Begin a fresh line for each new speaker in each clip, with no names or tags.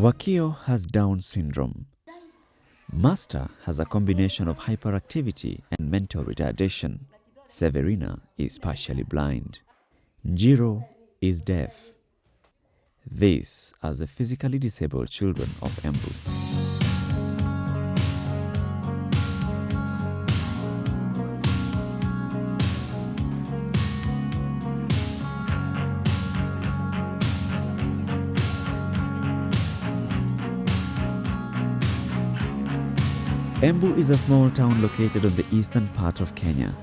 Wakio has Down syndrome. Master has a combination of hyperactivity and mental retardation. Severina is partially blind. Njiro is deaf. These are the physically disabled children of Embu. Embu is a small town located on the eastern part of Kenya.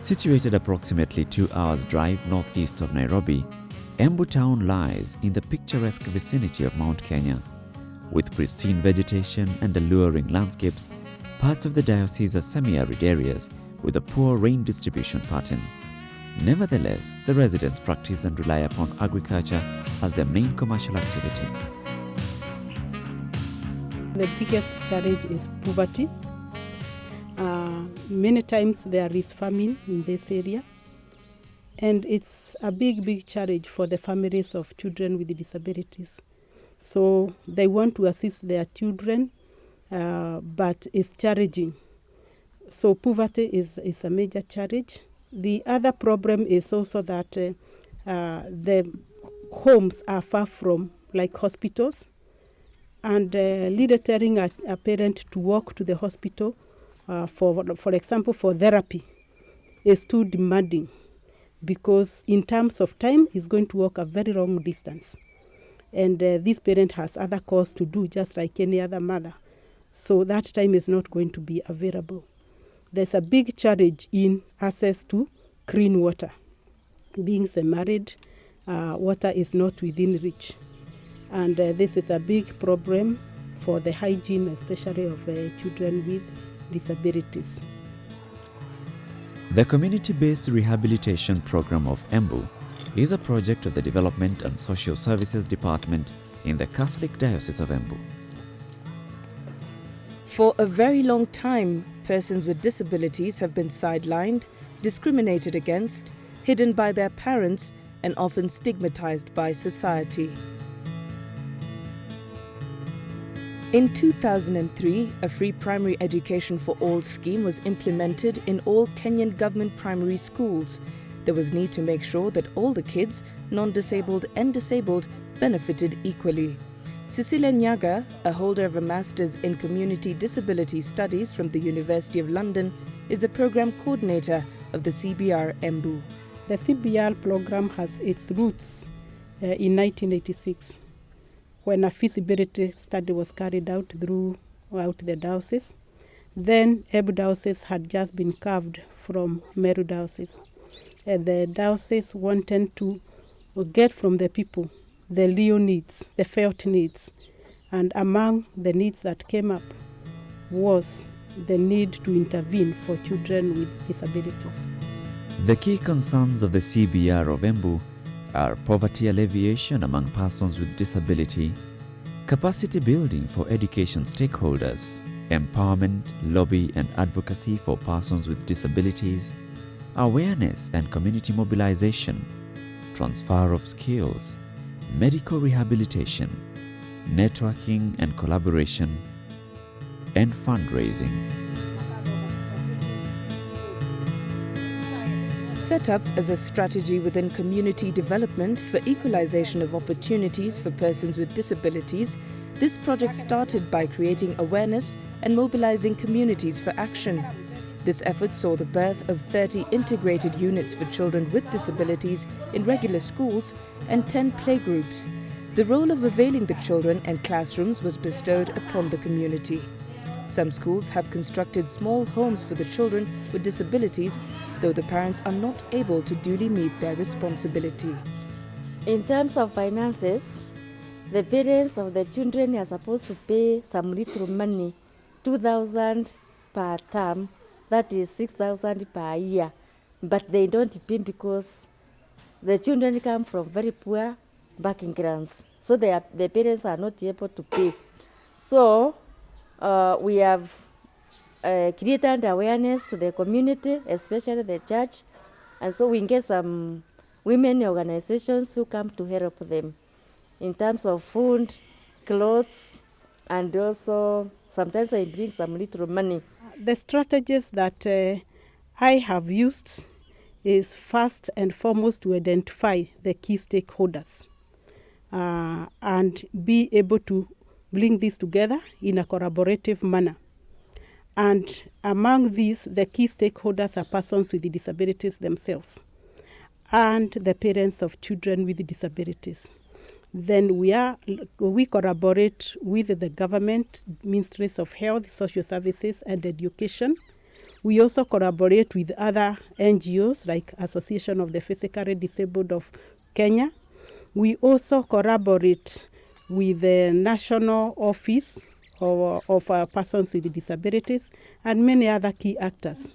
Situated approximately 2 hours drive northeast of Nairobi, Embu town lies in the picturesque vicinity of Mount Kenya. With pristine vegetation and alluring landscapes, parts of the diocese are semi-arid areas with a poor rain distribution pattern. Nevertheless, the residents practice and rely upon agriculture as their main commercial activity.
The biggest challenge is poverty. Many times there is famine in this area, and it's a big challenge for the families of children with disabilities. So they want to assist their children, but it's challenging. So poverty is a major challenge. The other problem is also that the homes are far from like hospitals. And leader telling a parent to walk to the hospital, for example, for therapy, is too demanding because in terms of time, he's going to walk a very long distance. And this parent has other calls to do, just like any other mother. So that time is not going to be available. There's a big challenge in access to clean water. Being married, water is not within reach. And this is a big problem for the hygiene, especially of children with disabilities.
The Community-Based Rehabilitation Program of Embu is a project of the Development and Social Services Department in the Catholic Diocese of Embu.
For a very long time, persons with disabilities have been sidelined, discriminated against, hidden by their parents, and often stigmatized by society. In 2003, a free primary education for all scheme was implemented in all Kenyan government primary schools. There was need to make sure that all the kids, non-disabled and disabled, benefited equally. Cecilia Nyaga, a holder of a Master's in Community Disability Studies from the University of London, is the program coordinator of the CBR Embu.
The CBR program has its roots in 1986. When a feasibility study was carried out throughout the diocese. Then Embu diocese had just been carved from Meru diocese. And the diocese wanted to get from the people the real needs, the felt needs. And among the needs that came up was the need to intervene for children with disabilities.
The key concerns of the CBR of Embu are poverty alleviation among persons with disability, capacity building for education stakeholders, empowerment, lobby and advocacy for persons with disabilities, awareness and community mobilization, transfer of skills, medical rehabilitation, networking and collaboration, and fundraising.
Set up as a strategy within community development for equalization of opportunities for persons with disabilities, this project started by creating awareness and mobilizing communities for action. This effort saw the birth of 30 integrated units for children with disabilities in regular schools and 10 playgroups. The role of availing the children and classrooms was bestowed upon the community. Some schools have constructed small homes for the children with disabilities, though the parents are not able to duly meet their responsibility.
In terms of finances, the parents of the children are supposed to pay some little money, 2,000 per term, that is 6,000 per year. But they don't pay because the children come from very poor backgrounds, so the parents are not able to pay. So we have created awareness to the community, especially the church, and so we get some women organizations who come to help them in terms of food, clothes, and also sometimes I bring some little money.
The strategies that I have used is first and foremost to identify the key stakeholders and be able to bring this together in a collaborative manner. And among these, the key stakeholders are persons with disabilities themselves and the parents of children with disabilities. Then we collaborate with the government, ministries of health, social services, and education. We also collaborate with other NGOs like Association of the Physically Disabled of Kenya. We also collaborate with the National Office of Persons with Disabilities and many other key actors.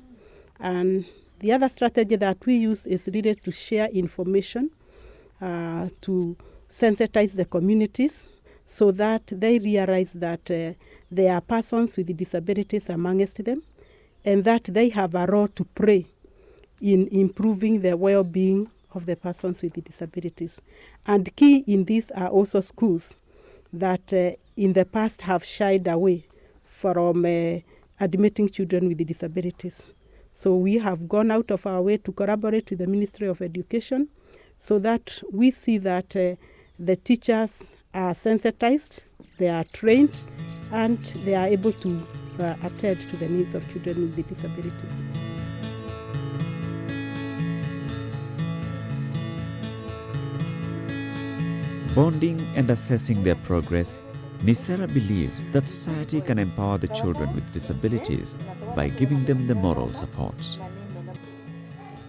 And the other strategy that we use is really to share information, to sensitize the communities so that they realize that there are persons with disabilities amongst them and that they have a role to play in improving the well-being of the persons with disabilities. And key in this are also schools that in the past have shied away from admitting children with disabilities. So we have gone out of our way to collaborate with the Ministry of Education so that we see that the teachers are sensitized, they are trained, and they are able to attend to the needs of children with disabilities.
Bonding and assessing their progress, Ms. Sarah believes that society can empower the children with disabilities by giving them the moral support.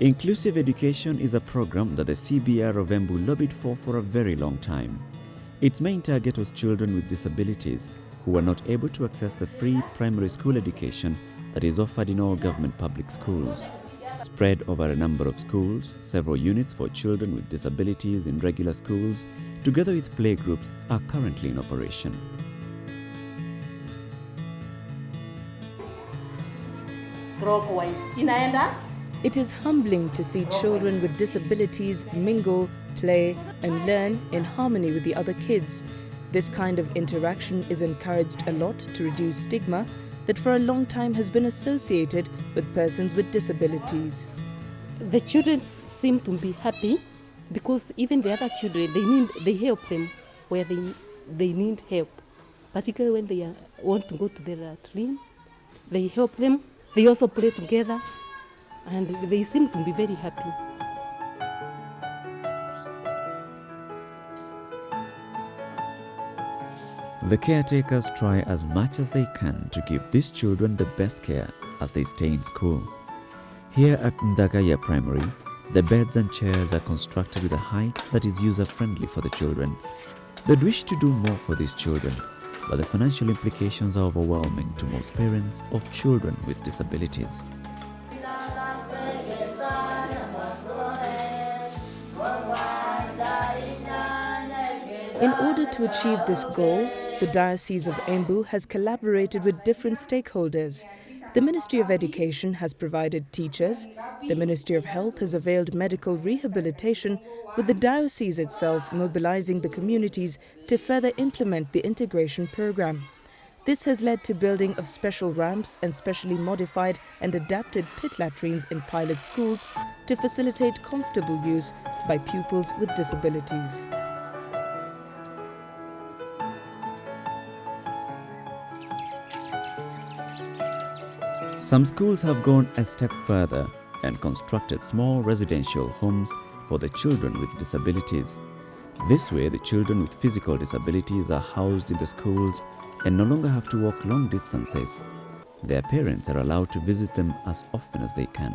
Inclusive education is a program that the CBR of Embu lobbied for a very long time. Its main target was children with disabilities who were not able to access the free primary school education that is offered in all government public schools. Spread over a number of schools, several units for children with disabilities in regular schools, together with playgroups, are currently in operation.
It is humbling to see children with disabilities mingle, play, and learn in harmony with the other kids. This kind of interaction is encouraged a lot to reduce stigma that for a long time has been associated with persons with disabilities.
The children seem to be happy because even the other children, they help them where they need help. Particularly when they want to go to the latrine, they help them. They also play together, and they seem to be very happy.
The caretakers try as much as they can to give these children the best care as they stay in school. Here at Ndagaya Primary, the beds and chairs are constructed with a height that is user-friendly for the children. They'd wish to do more for these children, but the financial implications are overwhelming to most parents of children with disabilities.
In order to achieve this goal, the Diocese of Embu has collaborated with different stakeholders. The Ministry of Education has provided teachers, the Ministry of Health has availed medical rehabilitation, with the diocese itself mobilizing the communities to further implement the integration program. This has led to building of special ramps and specially modified and adapted pit latrines in pilot schools to facilitate comfortable use by pupils with disabilities.
Some schools have gone a step further and constructed small residential homes for the children with disabilities. This way, the children with physical disabilities are housed in the schools and no longer have to walk long distances. Their parents are allowed to visit them as often as they can.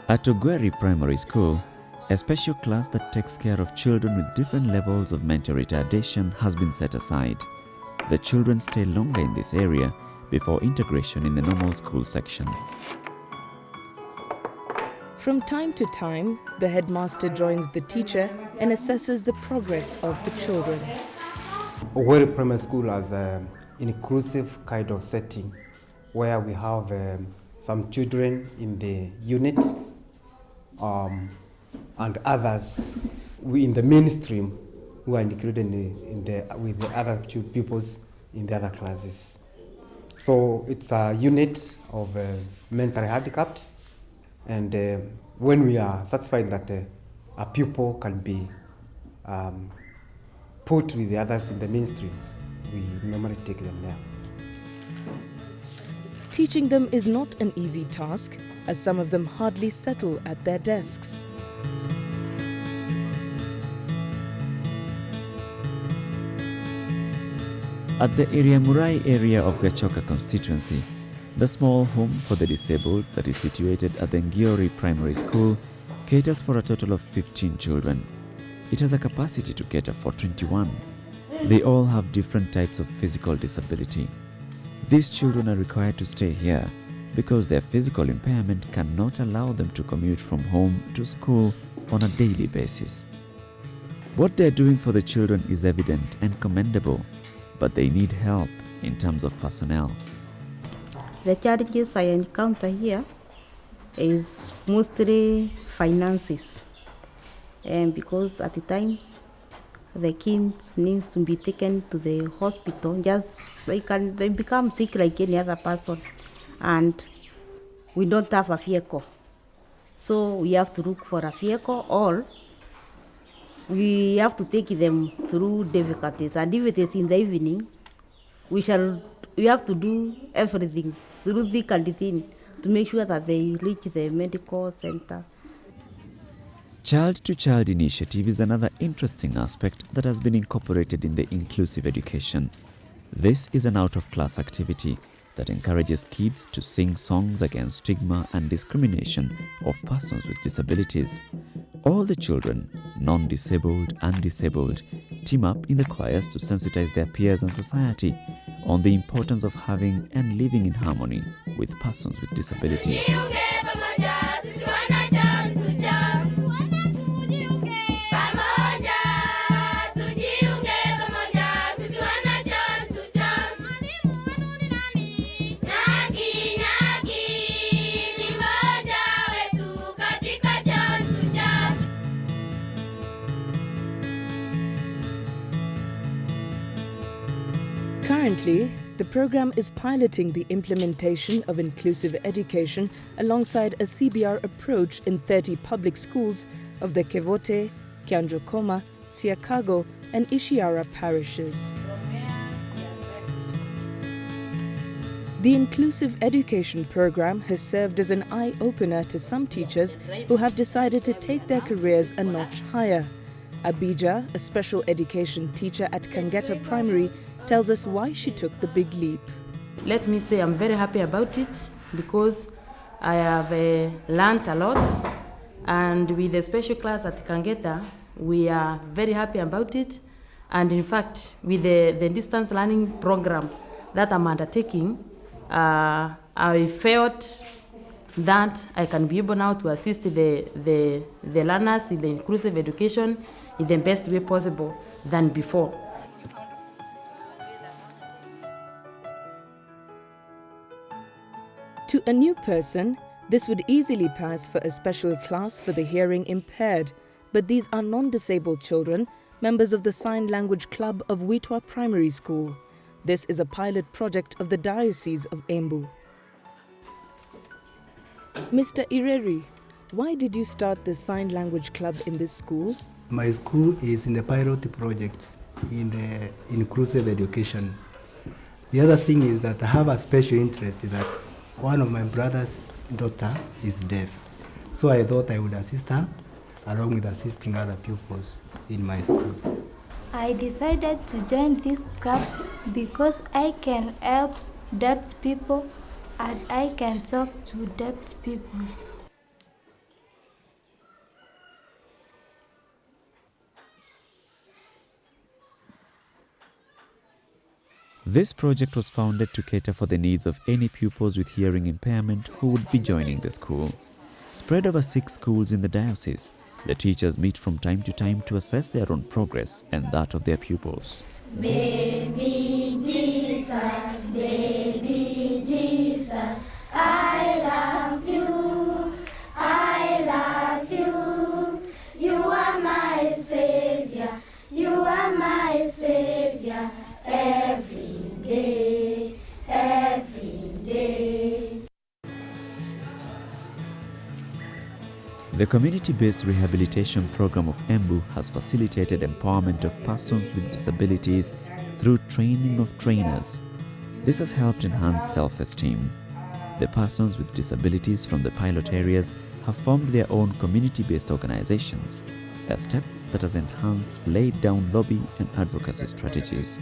At Ogweri Primary School, a special class that takes care of children with different levels of mental retardation has been set aside. The children stay longer in this area before integration in the normal school section.
From time to time, the headmaster joins the teacher and assesses the progress of the children.
Ogweri Primary School has an inclusive kind of setting where we have some children in the unit and others we in the mainstream who are included with the other pupils in the other classes. So it's a unit of mentally handicapped, and when we are satisfied that a pupil can be put with the others in the mainstream, we normally take them there.
Teaching them is not an easy task, as some of them hardly settle at their desks.
At the Iriamurai area of Gachoka constituency, the small home for the disabled that is situated at the Ngiori Primary School caters for a total of 15 children. It has a capacity to cater for 21. They all have different types of physical disability. These children are required to stay here because their physical impairment cannot allow them to commute from home to school on a daily basis. What they are doing for the children is evident and commendable, but they need help in terms of personnel.
The challenges I encounter here is mostly finances, and because at the times the kids needs to be taken to the hospital, just they become sick like any other person, and we don't have a vehicle, so we have to look for a vehicle, or we have to take them through difficulties, and if it is in the evening, we have to do everything through thick and thin to make sure that they reach the medical center.
Child-to-child initiative is another interesting aspect that has been incorporated in the inclusive education. This is an out-of-class activity that encourages kids to sing songs against stigma and discrimination of persons with disabilities. All the children, non-disabled and disabled, team up in the choirs to sensitize their peers and society on the importance of having and living in harmony with persons with disabilities.
Currently, the program is piloting the implementation of inclusive education alongside a CBR approach in 30 public schools of the Kevote, Kianjokoma, Siakago and Ishiara parishes. The inclusive education program has served as an eye-opener to some teachers who have decided to take their careers a notch higher. Abija, a special education teacher at Kangeta Primary, tells us why she took the big leap.
Let me say I'm very happy about it because I have learned a lot, and with the special class at Kangeta, we are very happy about it. And in fact, with the distance learning program that I'm undertaking, I felt that I can be able now to assist the learners in the inclusive education in the best way possible than before.
To a new person, this would easily pass for a special class for the hearing impaired, but these are non-disabled children, members of the Sign Language Club of Witwa Primary School. This is a pilot project of the Diocese of Embu. Mr. Ireri, why did you start the Sign Language Club in this school?
My school is in the pilot project in the inclusive education. The other thing is that I have a special interest that one of my brother's daughter is deaf. So I thought I would assist her along with assisting other pupils in my school.
I decided to join this club because I can help deaf people and I can talk to deaf people.
This project was founded to cater for the needs of any pupils with hearing impairment who would be joining the school. Spread over 6 schools in the diocese, the teachers meet from time to time to assess their own progress and that of their pupils.
Baby Jesus, I love you, you are my Savior.
The community-based rehabilitation program of Embu has facilitated empowerment of persons with disabilities through training of trainers. This has helped enhance self-esteem. The persons with disabilities from the pilot areas have formed their own community-based organizations, a step that has enhanced laid-down lobby and advocacy strategies.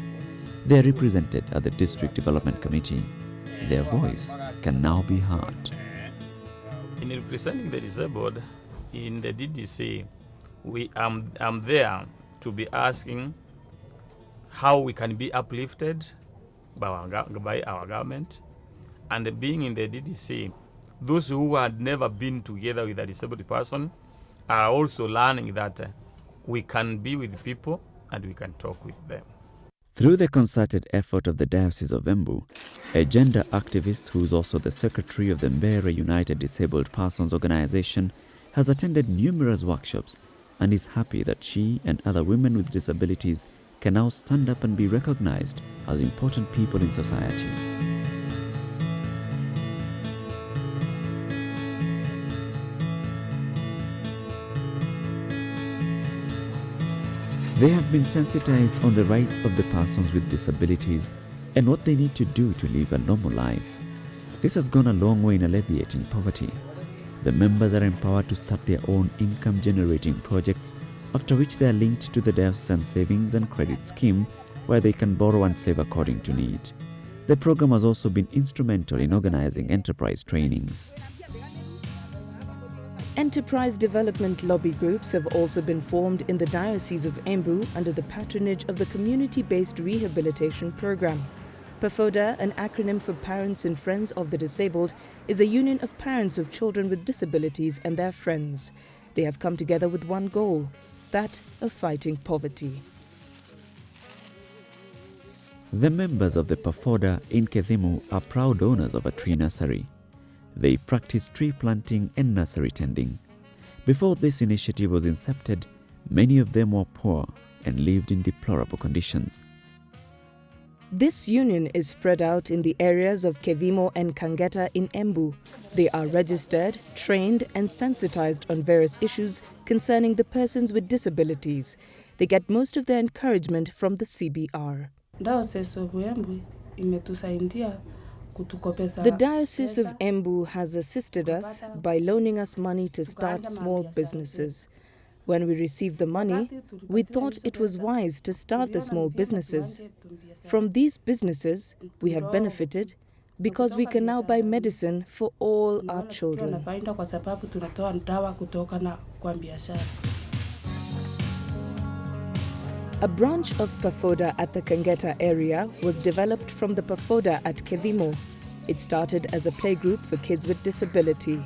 They are represented at the District Development Committee. Their voice can now be heard.
In representing the disabled in the DDC, I'm there to be asking how we can be uplifted by our government. And being in the DDC, those who had never been together with a disabled person are also learning that we can be with people and we can talk with them.
Through the concerted effort of the Diocese of Embu, a gender activist who is also the secretary of the Mbere United Disabled Persons Organization has attended numerous workshops and is happy that she and other women with disabilities can now stand up and be recognized as important people in society. They have been sensitized on the rights of the persons with disabilities and what they need to do to live a normal life. This has gone a long way in alleviating poverty. The members are empowered to start their own income-generating projects, after which they are linked to the diocesan savings and credit scheme, where they can borrow and save according to need. The program has also been instrumental in organizing enterprise trainings.
Enterprise development lobby groups have also been formed in the Diocese of Embu under the patronage of the Community-Based Rehabilitation Program. PAFODA, an acronym for Parents and Friends of the Disabled, is a union of parents of children with disabilities and their friends. They have come together with one goal, that of fighting poverty.
The members of the PAFODA in Kethimu are proud owners of a tree nursery. They practice tree planting and nursery tending. Before this initiative was incepted, many of them were poor and lived in deplorable conditions.
This union is spread out in the areas of Kevimo and Kangeta in Embu. They are registered, trained and sensitized on various issues concerning the persons with disabilities. They get most of their encouragement from the CBR. The Diocese of Embu has assisted us by loaning us money to start small businesses. When we received the money, we thought it was wise to start the small businesses. From these businesses, we have benefited because we can now buy medicine for all our children. A branch of PAFODA at the Kangeta area was developed from the PAFODA at Kevimo. It started as a playgroup for kids with disability.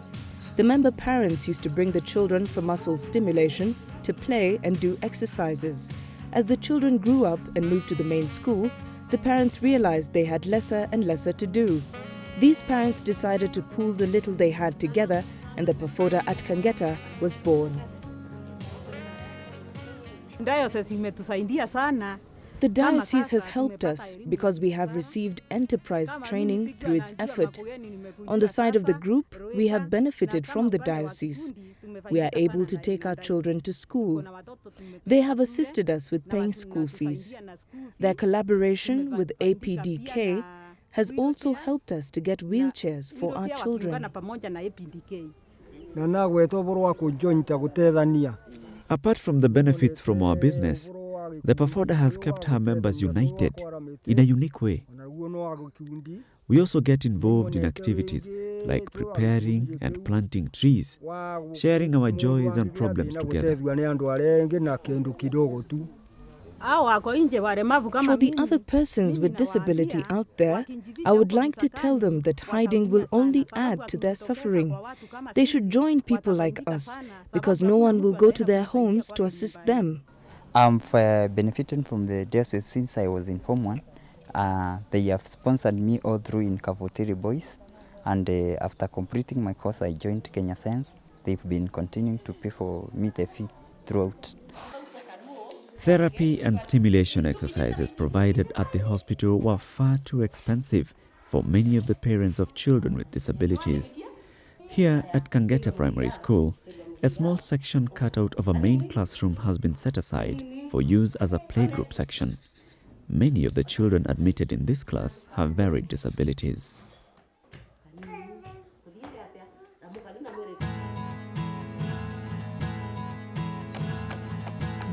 The member parents used to bring the children for muscle stimulation, to play and do exercises. As the children grew up and moved to the main school, the parents realized they had lesser and lesser to do. These parents decided to pool the little they had together, and the PAFODA at Kangeta was born. The diocese has helped us because we have received enterprise training through its effort. On the side of the group, we have benefited from the diocese. We are able to take our children to school. They have assisted us with paying school fees. Their collaboration with APDK has also helped us to get wheelchairs for our children.
Apart from the benefits from our business, the PAFODA has kept her members united in a unique way. We also get involved in activities like preparing and planting trees, sharing our joys and problems together.
For the other persons with disability out there, I would like to tell them that hiding will only add to their suffering. They should join people like us, because no one will go to their homes to assist them.
I've benefited from the diocese since I was in Form 1. They have sponsored me all through in Kavotiri Boys, and after completing my course I joined Kenya Science. They've been continuing to pay for me the fee throughout.
Therapy and stimulation exercises provided at the hospital were far too expensive for many of the parents of children with disabilities. Here at Kangeta Primary School, A small section cut out of a main classroom has been set aside for use as a playgroup section. Many of the children admitted in this class have varied disabilities.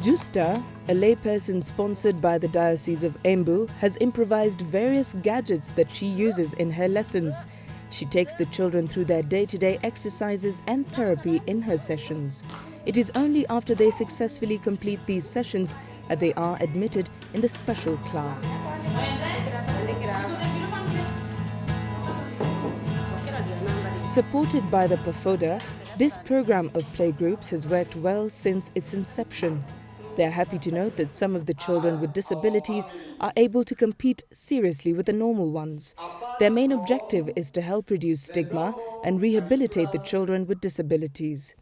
Justa, a layperson sponsored by the Diocese of Embu, has improvised various gadgets that she uses in her lessons. She takes the children through their day-to-day exercises and therapy in her sessions. It is only after they successfully complete these sessions that they are admitted in the special class. Supported by the PAFODA, this program of playgroups has worked well since its inception. They are happy to note that some of the children with disabilities are able to compete seriously with the normal ones. Their main objective is to help reduce stigma and rehabilitate the children with disabilities.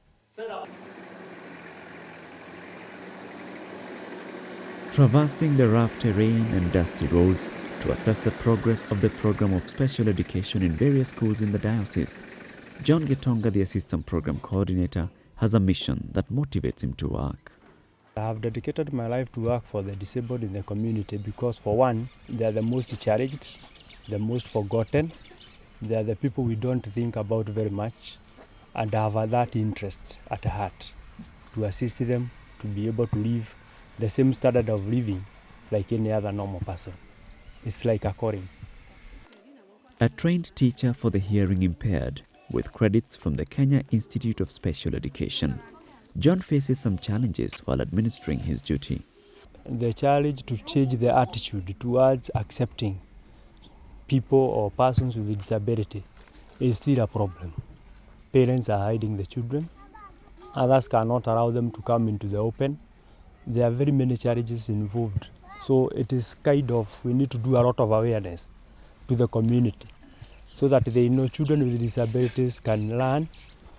Traversing the rough terrain and dusty roads to assess the progress of the program of special education in various schools in the diocese, John Getonga, the assistant program coordinator, has a mission that motivates him to work.
I have dedicated my life to work for the disabled in the community because, for one, they are the most challenged, the most forgotten. They are the people we don't think about very much, and I have that interest at heart to assist them to be able to live the same standard of living like any other normal person. It's like a calling.
A trained teacher for the hearing impaired with credits from the Kenya Institute of Special Education, John faces some challenges while administering his duty.
The challenge to change the attitude towards accepting people or persons with disability is still a problem. Parents are hiding the children. Others cannot allow them to come into the open. There are very many challenges involved. So it is we need to do a lot of awareness to the community so that they know children with disabilities can learn,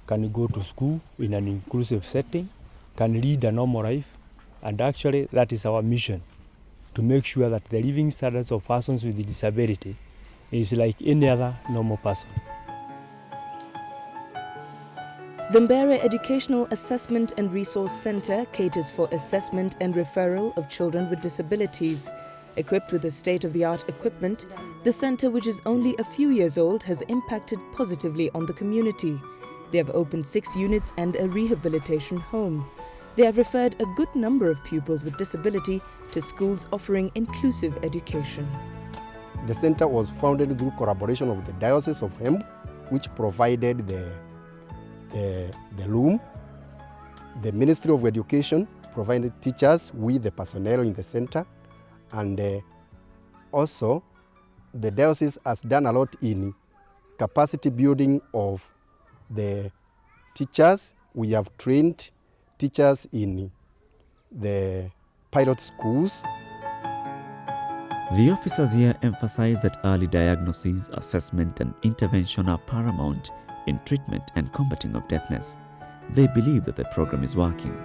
can go to school in an inclusive setting, can lead a normal life. And actually that is our mission, to make sure that the living standards of persons with disability is like any other normal person.
The Mbere Educational Assessment and Resource Centre caters for assessment and referral of children with disabilities. Equipped with the state-of-the-art equipment, the centre, which is only a few years old, has impacted positively on the community. They have opened 6 units and a rehabilitation home. They have referred a good number of pupils with disability to schools offering inclusive education.
The centre was founded through collaboration of the Diocese of Embu, which provided the room. The Ministry of Education provided teachers with the personnel in the centre, and also the diocese has done a lot in capacity building of the teachers. We have trained teachers in the pilot schools.
The officers here emphasize that early diagnosis, assessment and intervention are paramount in treatment and combating of deafness. They believe that the program is working.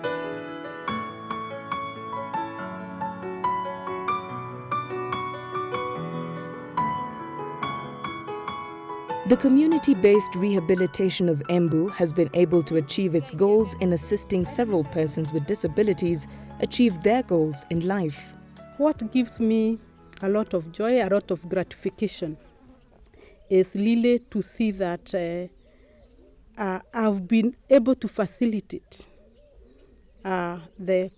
The community-based rehabilitation of Embu has been able to achieve its goals in assisting several persons with disabilities achieve their goals in life.
What gives me a lot of joy, a lot of gratification, is really to see that I've been able to facilitate the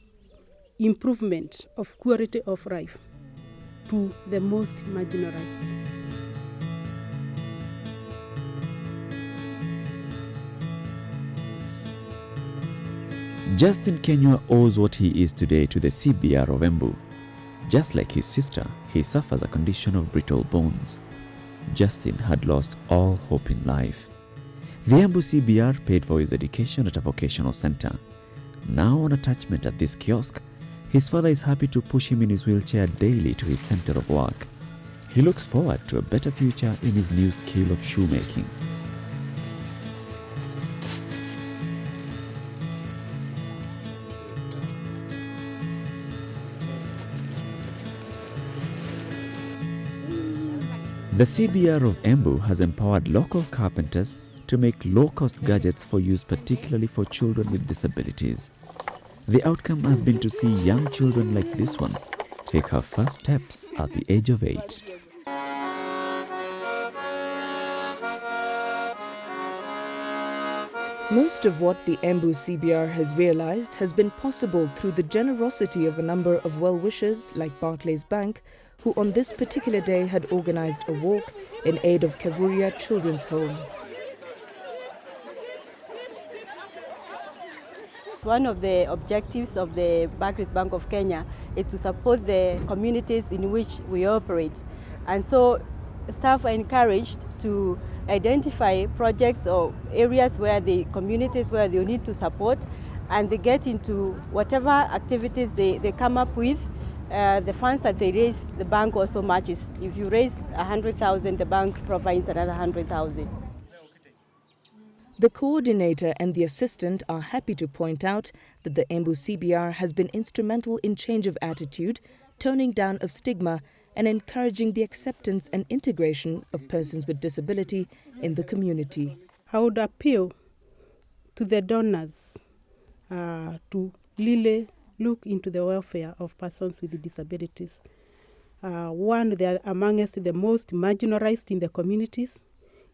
improvement of quality of life to the most marginalized.
Justin Kenywa owes what he is today to the CBR of Embu. Just like his sister, he suffers a condition of brittle bones. Justin had lost all hope in life. The Embu CBR paid for his education at a vocational center. Now on attachment at this kiosk, his father is happy to push him in his wheelchair daily to his center of work. He looks forward to a better future in his new skill of shoemaking. The CBR of Embu has empowered local carpenters to make low-cost gadgets for use particularly for children with disabilities. The outcome has been to see young children like this one take her first steps at the age of 8.
Most of what the Embu CBR has realized has been possible through the generosity of a number of well-wishers like Barclays Bank, who on this particular day had organized a walk in aid of Kavuria Children's Home.
One of the objectives of the Barclays Bank of Kenya is to support the communities in which we operate. And so staff are encouraged to identify projects or areas where the communities where they need to support, and they get into whatever activities they come up with. The funds that they raise, the bank also matches. If you raise 100,000, the bank provides another 100,000.
The coordinator and the assistant are happy to point out that the Embu CBR has been instrumental in change of attitude, toning down of stigma, and encouraging the acceptance and integration of persons with disability in the community.
I would appeal to the donors to really look into the welfare of persons with disabilities. One, they are amongst the most marginalized in the communities.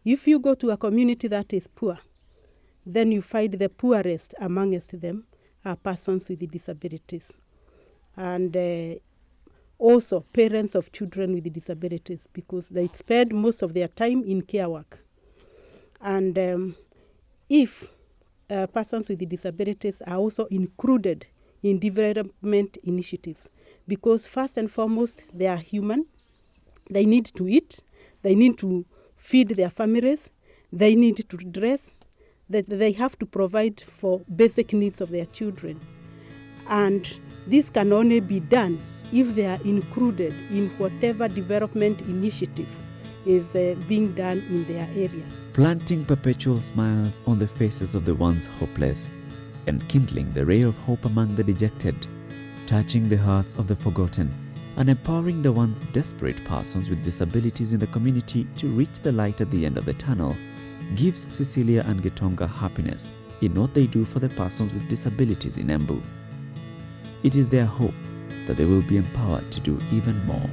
If you go to a community that is poor, then you find the poorest amongst them are persons with disabilities. And also parents of children with disabilities, because they spend most of their time in care work. And if persons with disabilities are also included in development initiatives, because first and foremost, they are human, they need to eat, they need to feed their families, they need to dress, that they have to provide for basic needs of their children. And this can only be done if they are included in whatever development initiative is being done in their area.
Planting perpetual smiles on the faces of the once hopeless, and kindling the ray of hope among the dejected, touching the hearts of the forgotten, and empowering the once desperate persons with disabilities in the community to reach the light at the end of the tunnel, gives Cecilia and Getonga happiness in what they do for the persons with disabilities in Embu. It is their hope that they will be empowered to do even more.